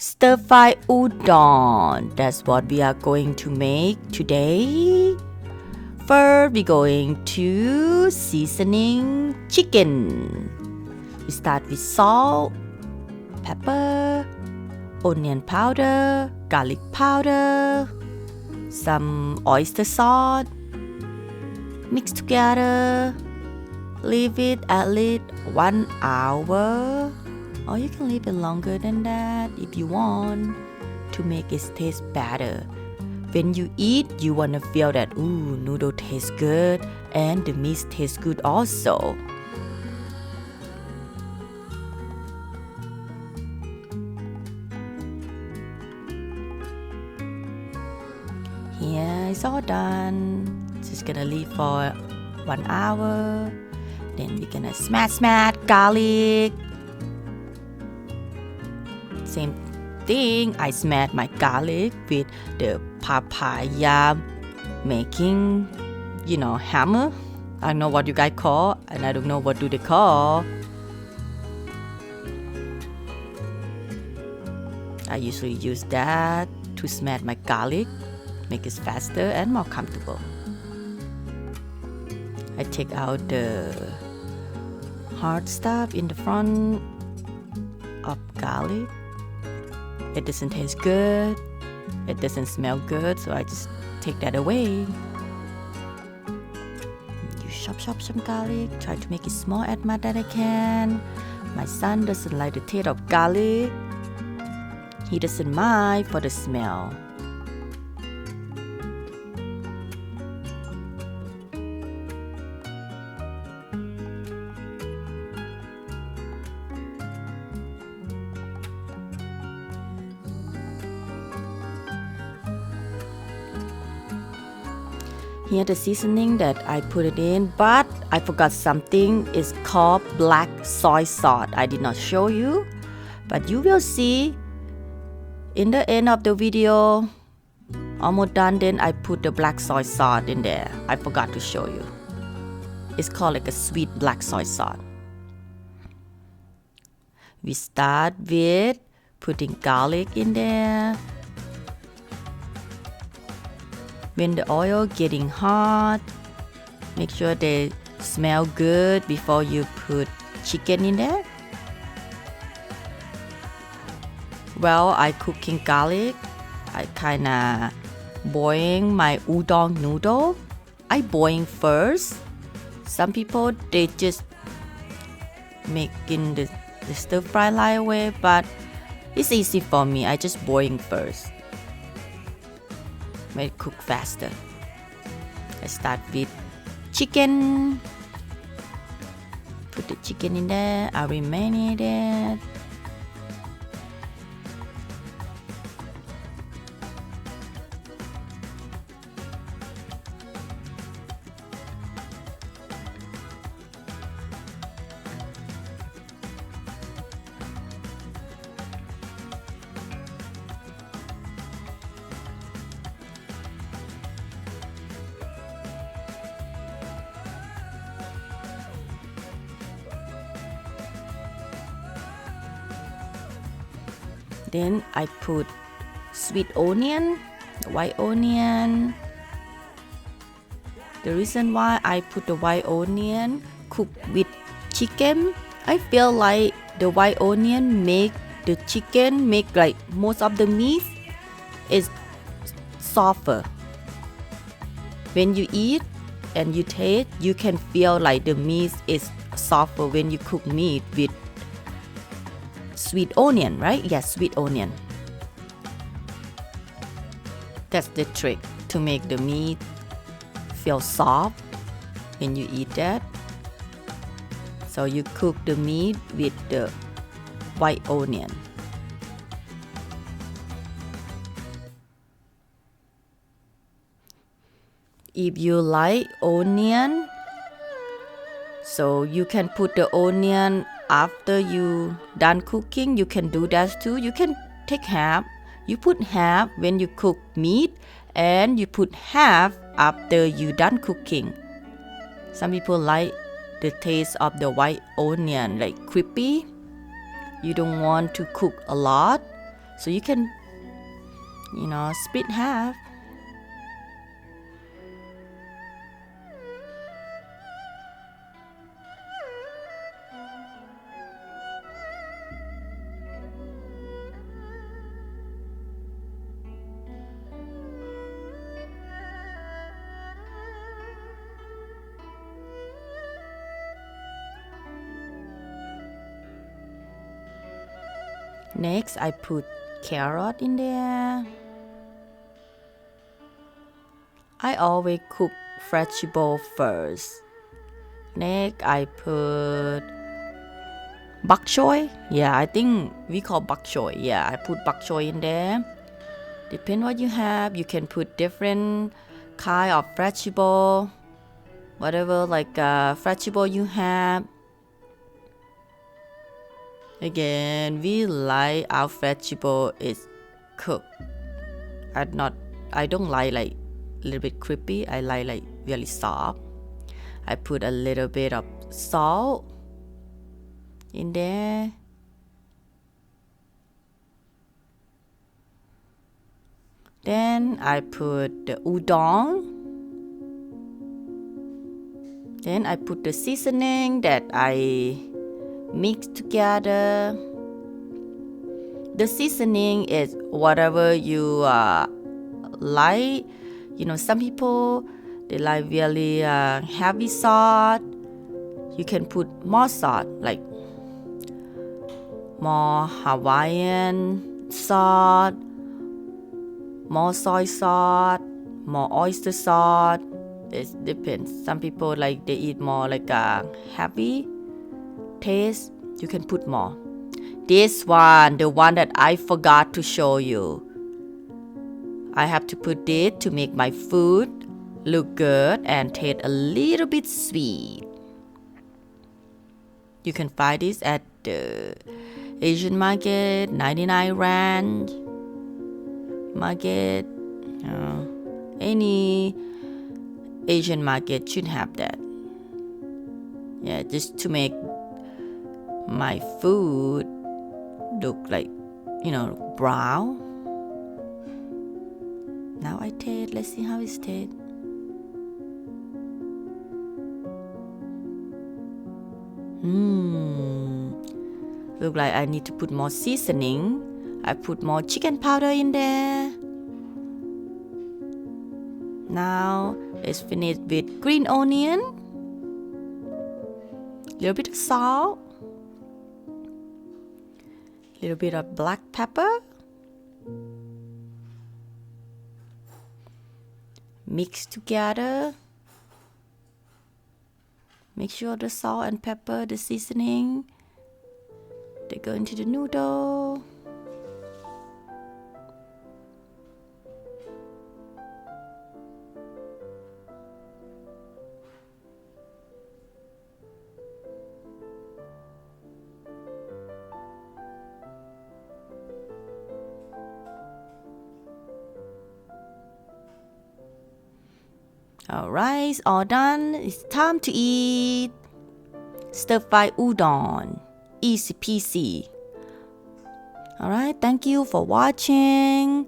Stir fry udon. That's what we are going to make today. First, we're going to seasoning chicken. We start with salt, pepper, onion powder, garlic powder, some oyster sauce. Mix together. Leave it at least 1 hour. Or you can leave it longer than that if you want to make it taste better. When you eat, you want to feel that, noodle tastes good and the meat tastes good also. Here it's all done. Just gonna leave for 1 hour. Then we're gonna smash garlic. Same thing, I smash my garlic with the papaya making, hammer. I don't know what you guys call, and I don't know what do they call. I usually use that to smash my garlic, make it faster and more comfortable. I take out the hard stuff in the front of garlic. It doesn't taste good. It doesn't smell good, so I just take that away. You chop some garlic. Try to make it small as much as I can. My son doesn't like the taste of garlic. He doesn't mind for the smell. Here the seasoning that I put it in, but I forgot something. It's called black soy sauce. I did not show you, but you will see in the end of the video. Almost done, then I put the black soy sauce in there. I forgot to show you. It's called like a sweet black soy sauce. We start with putting garlic in there. When the oil getting hot, make sure they smell good before you put chicken in there. While I cooking garlic, I kinda boiling my udon noodle. I boiling first. Some people they just making the stir fry right away, but it's easy for me. I just boiling first. Make it cook faster. I start with chicken. Put the chicken in there. I marinate it. Then I put sweet onion, white onion. The reason why I put the white onion cooked with chicken, I feel like the white onion make the chicken make like most of the meat is softer. When you eat and you taste, you can feel like the meat is softer when you cook meat with sweet onion, right? Yes, sweet onion. That's the trick to make the meat feel soft when you eat that. So you cook the meat with the white onion. If you like onion, so you can put the onion after you done cooking. You can do that too. You can take half. You put half when you cook meat, and you put half after you done cooking. Some people like the taste of the white onion, like crispy. You don't want to cook a lot, So you can, split half. Next, I put carrot in there. I always cook vegetable first. Next, I put bok choy. Yeah, I think we call bok choy. Yeah, I put bok choy in there. Depend what you have. You can put different kind of vegetable, whatever vegetable you have. Again, we like our vegetable is cooked. I don't like a little bit crispy. I like really soft. I put a little bit of salt in there. Then I put the udon. Then I put the seasoning that I mix together. The seasoning is whatever you like. Some people they like really heavy salt. You can put more salt, like more Hawaiian salt, more soy salt, more oyster salt. It depends. Some people they eat more heavy taste. You can put more. This one, the one that I forgot to show you. I have to put it to make my food look good and taste a little bit sweet. You can find this at the Asian market, 99 rand market. Any Asian market should have that. Yeah, just to make my food look brown. Now I taste. Let's see how it tastes. Look like I need to put more seasoning. I put more chicken powder in there. Now let's finish with green onion, little bit of salt, little bit of black pepper. Mix together. Make sure the salt and pepper, the seasoning, they go into the noodle. Alright, all done. It's time to eat. Stir-fry udon. Easy peasy. Alright, thank you for watching.